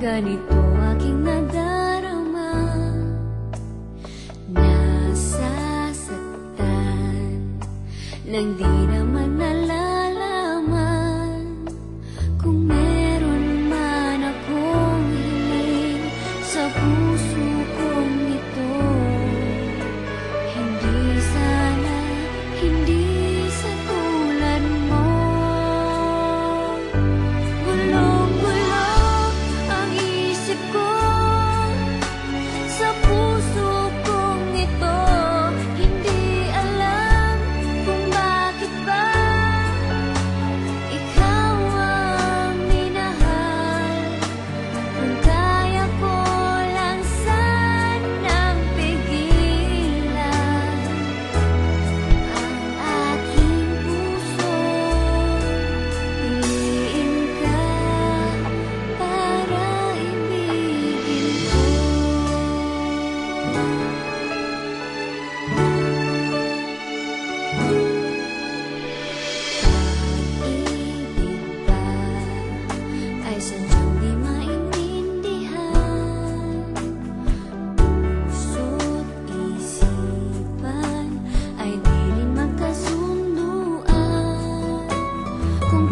Ganito aking nadarama, nasasaktan nang di naman nalalaman kung meron man akong hiling sa puso kong ito. Hindi sana, hindi sa tulad mo. Gulong-gulong ang isip ko sa puso kong ito. Hindi alam kung bakit ba ikaw ang minahal. Kung kaya ko lang sanang pigilan ang aking puso, piliin ka para ibigin ko. Pag-ibig ba ay sadyang di maintindihan? Puso't isipan ay di rin magkasunduan. Kung